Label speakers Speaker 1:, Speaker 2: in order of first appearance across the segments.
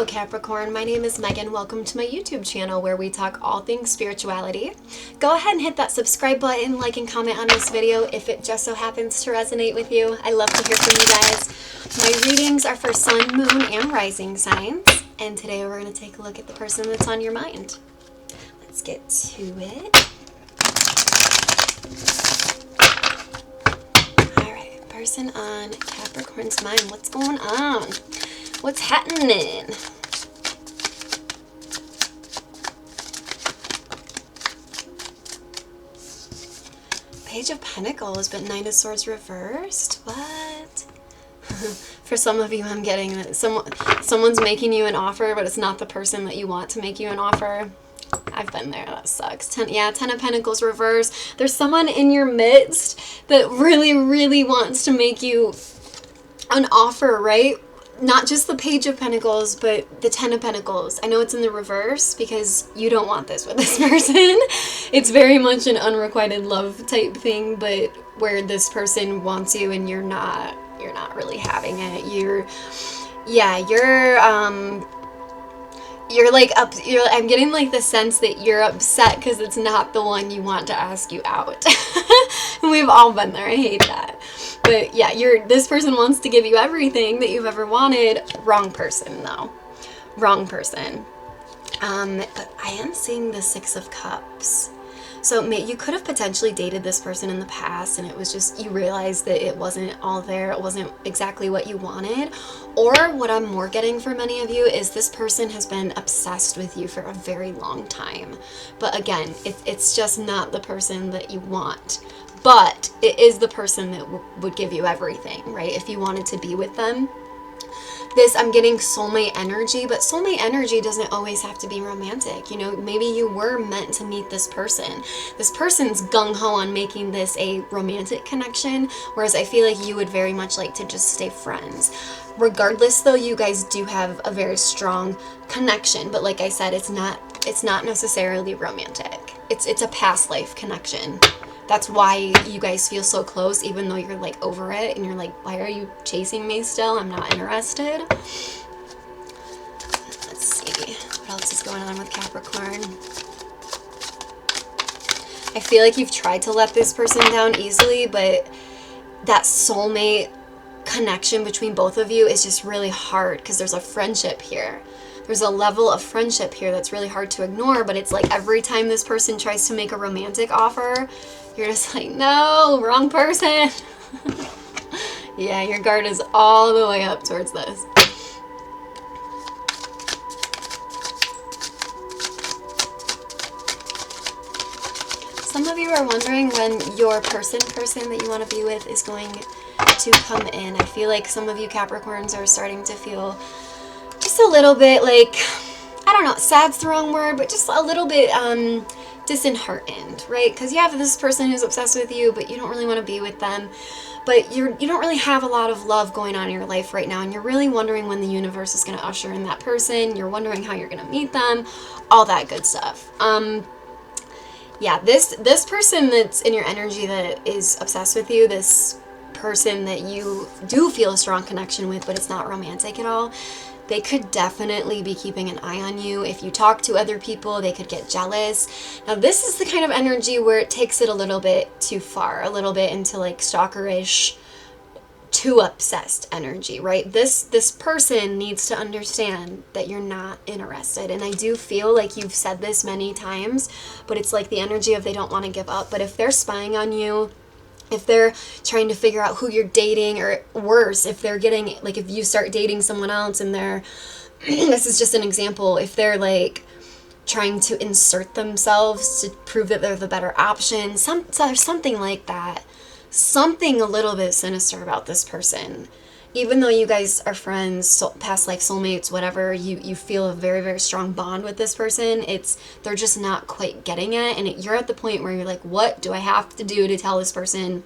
Speaker 1: Hello Capricorn, my name is Megan. Welcome to my YouTube channel where we talk all things spirituality. Go ahead and hit that subscribe button, like and comment on this video if it just so happens to resonate with you. I love to hear from you guys. My readings are for sun, moon, and rising signs. And today we're going to take a look at the person that's on your mind. Let's get to it. Alright, person on Capricorn's mind. What's going on? What's happening? Page of Pentacles, but Knight of Swords reversed? What? For some of you, I'm getting that someone's making you an offer, but it's not the person that you want to make you an offer. I've been there. That sucks. Ten of Pentacles reversed. There's someone in your midst that really wants to make you an offer, right? Not just the Page of Pentacles, but the Ten of Pentacles. I know it's in the reverse because you don't want this with this person. It's very much an unrequited love type thing, but where this person wants you and you're not really having it. I'm getting like the sense that you're upset because it's not the one you want to ask you out. We've all been there. I hate that. But yeah, this person wants to give you everything that you've ever wanted. Wrong person though. Wrong person. But I am seeing the Six of Cups. So you could have potentially dated this person in the past and it was just, you realized that it wasn't all there, it wasn't exactly what you wanted. Or what I'm more getting for many of you is this person has been obsessed with you for a very long time. But again, it's just not the person that you want. But it is the person that would give you everything, right? If you wanted to be with them. I'm getting soulmate energy, but soulmate energy doesn't always have to be romantic. You know, maybe you were meant to meet this person. This person's gung-ho on making this a romantic connection, whereas I feel like you would very much like to just stay friends. Regardless, though, you guys do have a very strong connection, but like I said, it's not necessarily romantic. It's a past life connection. That's why you guys feel so close, even though you're like over it and you're like, why are you chasing me still? I'm not interested. Let's see. What else is going on with Capricorn? I feel like you've tried to let this person down easily, but that soulmate connection between both of you is just really hard because there's a friendship here. There's a level of friendship here that's really hard to ignore, but it's like every time this person tries to make a romantic offer, you're just like, no, wrong person. Yeah, your guard is all the way up towards this. Some of you are wondering when your person that you want to be with is going to come in. I feel like some of you Capricorns are starting to feel just a little bit like, I don't know, sad's the wrong word, but just a little bit disheartened, right? Because you have this person who's obsessed with you, but you don't really want to be with them. But you don't really have a lot of love going on in your life right now, and you're really wondering when the universe is going to usher in that person. You're wondering how you're going to meet them, all that good stuff. Yeah, this person that's in your energy that is obsessed with you, this person that you do feel a strong connection with, but it's not romantic at all, they could definitely be keeping an eye on you. If you talk to other people, they could get jealous. Now, this is the kind of energy where it takes it a little bit too far, a little bit into like stalkerish, too obsessed energy, right? This person needs to understand that you're not interested. And I do feel like you've said this many times, but it's like the energy of they don't want to give up. But if they're spying on you, if they're trying to figure out who you're dating, or worse, if they're getting, like if you start dating someone else and they're, this is just an example, if they're like trying to insert themselves to prove that they're the better option, something like that, something a little bit sinister about this person. Even though you guys are friends, past life soulmates, whatever, you feel a very strong bond with this person, they're just not quite getting it, and you're at the point where you're like, what do I have to do to tell this person,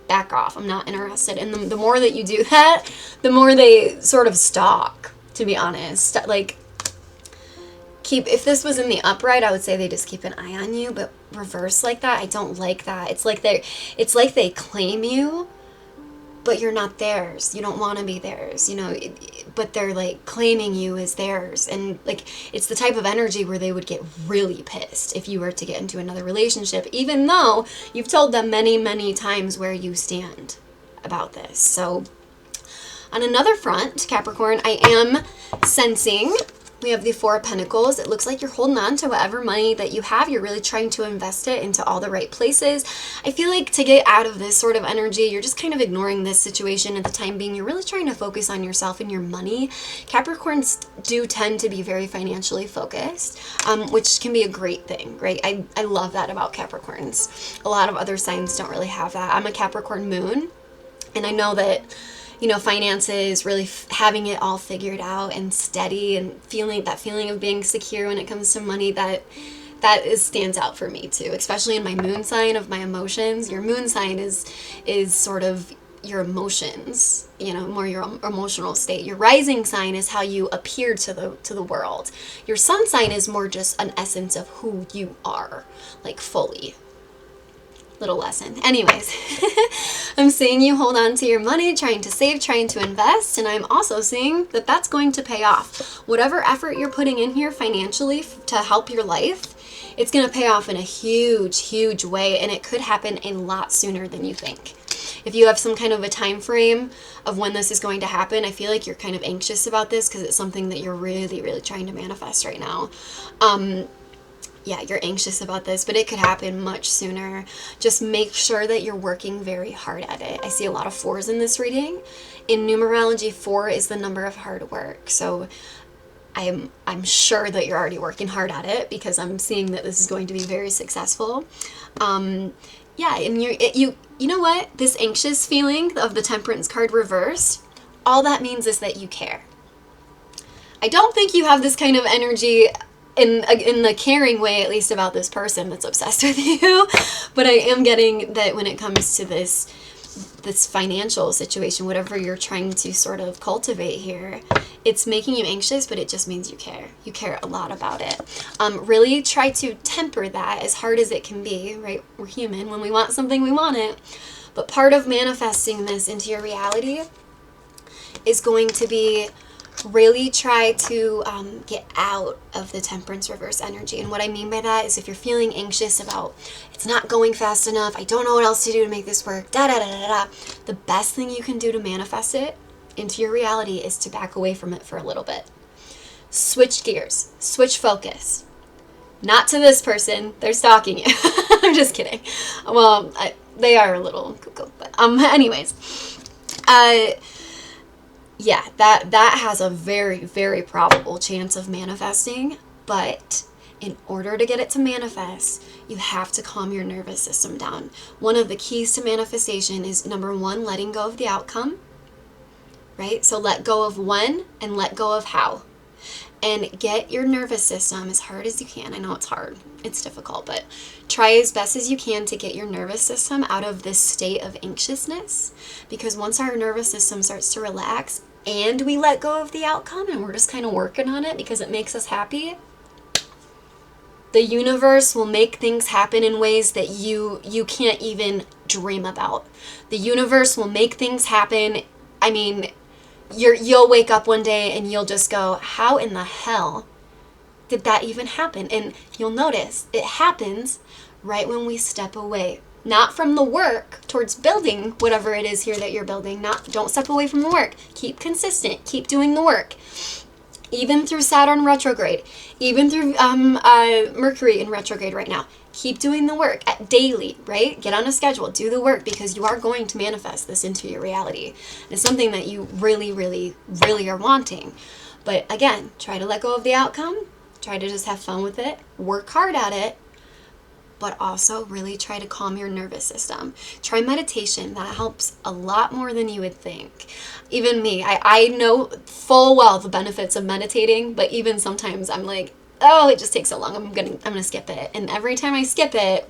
Speaker 1: back off, I'm not interested? And the more that you do that, the more they sort of stalk, to be honest. Like, if this was in the upright, I would say they just keep an eye on you, but reverse like that, I don't like that. It's like they claim you, but you're not theirs. You don't want to be theirs, but they're like claiming you as theirs. And like, it's the type of energy where they would get really pissed if you were to get into another relationship, even though you've told them many, many times where you stand about this. So on another front, Capricorn, I am sensing we have the Four of Pentacles. It looks like you're holding on to whatever money that you have. You're really trying to invest it into all the right places. I feel like to get out of this sort of energy, you're just kind of ignoring this situation at the time being. You're really trying to focus on yourself and your money. Capricorns do tend to be very financially focused, which can be a great thing, right? I love that about Capricorns. A lot of other signs don't really have that. I'm a Capricorn moon, and I know that finances, really having it all figured out and steady and feeling of being secure when it comes to money, that stands out for me too, especially in my moon sign of my emotions. Your moon sign is sort of your emotions, more your emotional state. Your rising sign is how you appear to the world. Your sun sign is more just an essence of who you are, like fully. Little lesson. Anyways, I'm seeing you hold on to your money, trying to save, trying to invest, and I'm also seeing that that's going to pay off. Whatever effort you're putting in here financially to help your life, it's going to pay off in a huge, huge way, and it could happen a lot sooner than you think. If you have some kind of a time frame of when this is going to happen, I feel like you're kind of anxious about this because it's something that you're really, really trying to manifest right now. Yeah, you're anxious about this, but it could happen much sooner. Just make sure that you're working very hard at it. I see a lot of 4s in this reading. In numerology, 4 is the number of hard work. So I'm sure that you're already working hard at it because I'm seeing that this is going to be very successful. Yeah, and you know what? This anxious feeling of the Temperance card reversed, all that means is that you care. I don't think you have this kind of energy in the caring way, at least, about this person that's obsessed with you. But I am getting that when it comes to this financial situation, whatever you're trying to sort of cultivate here, it's making you anxious, but it just means you care. You care a lot about it. Really try to temper that as hard as it can be, right? We're human. When we want something, we want it. But part of manifesting this into your reality is going to be really try to get out of the Temperance reverse energy. And what I mean by that is if you're feeling anxious about it's not going fast enough, I don't know what else to do to make this work, the best thing you can do to manifest it into your reality is to back away from it for a little bit. Switch gears, switch focus. Not to this person, they're stalking you. I'm just kidding. Well, they are a little cuckoo, but anyways. Yeah, that has a very, very probable chance of manifesting, but in order to get it to manifest, you have to calm your nervous system down. One of the keys to manifestation is, number 1, letting go of the outcome, right? So let go of when and let go of how. And get your nervous system as hard as you can. I know it's hard. It's difficult, but try as best as you can to get your nervous system out of this state of anxiousness. Because once our nervous system starts to relax and we let go of the outcome and we're just kind of working on it because it makes us happy, the universe will make things happen in ways that you can't even dream about. The universe will make things happen. I mean, you'll wake up one day and you'll just go, how in the hell did that even happen? And you'll notice it happens right when we step away. Not from the work towards building whatever it is here that you're building. Don't step away from the work. Keep consistent. Keep doing the work. Even through Saturn retrograde. Even through Mercury in retrograde right now. Keep doing the work daily, right? Get on a schedule. Do the work because you are going to manifest this into your reality. It's something that you really, really, really are wanting. But again, try to let go of the outcome. Try to just have fun with it. Work hard at it. But also really try to calm your nervous system. Try meditation. That helps a lot more than you would think. Even me, I know full well the benefits of meditating, but even sometimes I'm like, oh, it just takes so long. I'm gonna skip it. And every time I skip it,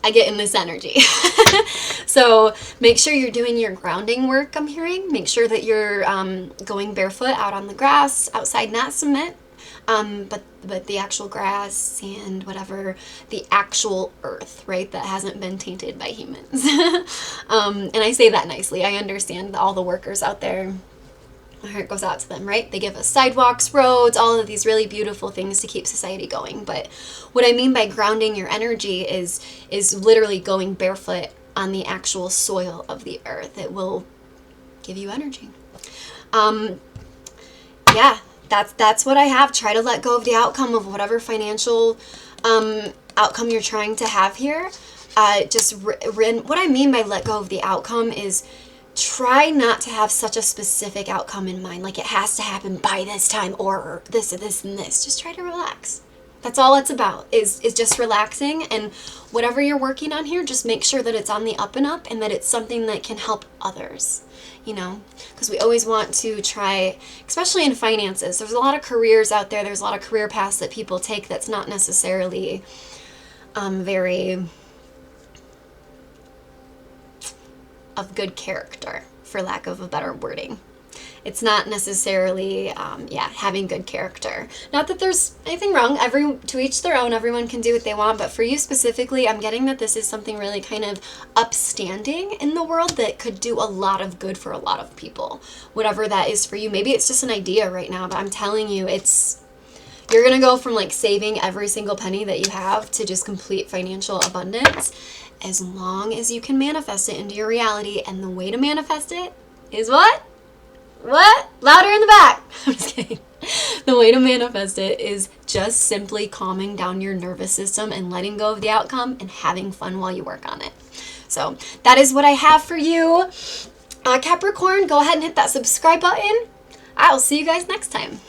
Speaker 1: I get in this energy. So make sure you're doing your grounding work, I'm hearing. Make sure that you're going barefoot out on the grass, outside, not cement. But the actual grass, sand, whatever, the actual earth, right, that hasn't been tainted by humans. And I say that nicely. I understand all the workers out there. My heart goes out to them, right? They give us sidewalks, roads, all of these really beautiful things to keep society going. But what I mean by grounding your energy is literally going barefoot on the actual soil of the earth. It will give you energy. Yeah, that's what I have. Try to let go of the outcome of whatever financial outcome you're trying to have here. What I mean by let go of the outcome is try not to have such a specific outcome in mind, like it has to happen by this time or this and this and this. Just try to relax. That's all it's about, is just relaxing, and whatever you're working on here, just make sure that it's on the up and up and that it's something that can help others, you know, because we always want to try, especially in finances. There's a lot of careers out there. There's a lot of career paths that people take that's not necessarily very of good character, for lack of a better wording. It's not necessarily, having good character. Not that there's anything wrong. To each their own. Everyone can do what they want. But for you specifically, I'm getting that this is something really kind of upstanding in the world that could do a lot of good for a lot of people. Whatever that is for you. Maybe it's just an idea right now, but I'm telling you, you're going to go from like saving every single penny that you have to just complete financial abundance, as long as you can manifest it into your reality. And the way to manifest it is what? What? Louder in the back. I'm just kidding. The way to manifest it is just simply calming down your nervous system and letting go of the outcome and having fun while you work on it. So that is what I have for you. Capricorn, go ahead and hit that subscribe button. I will see you guys next time.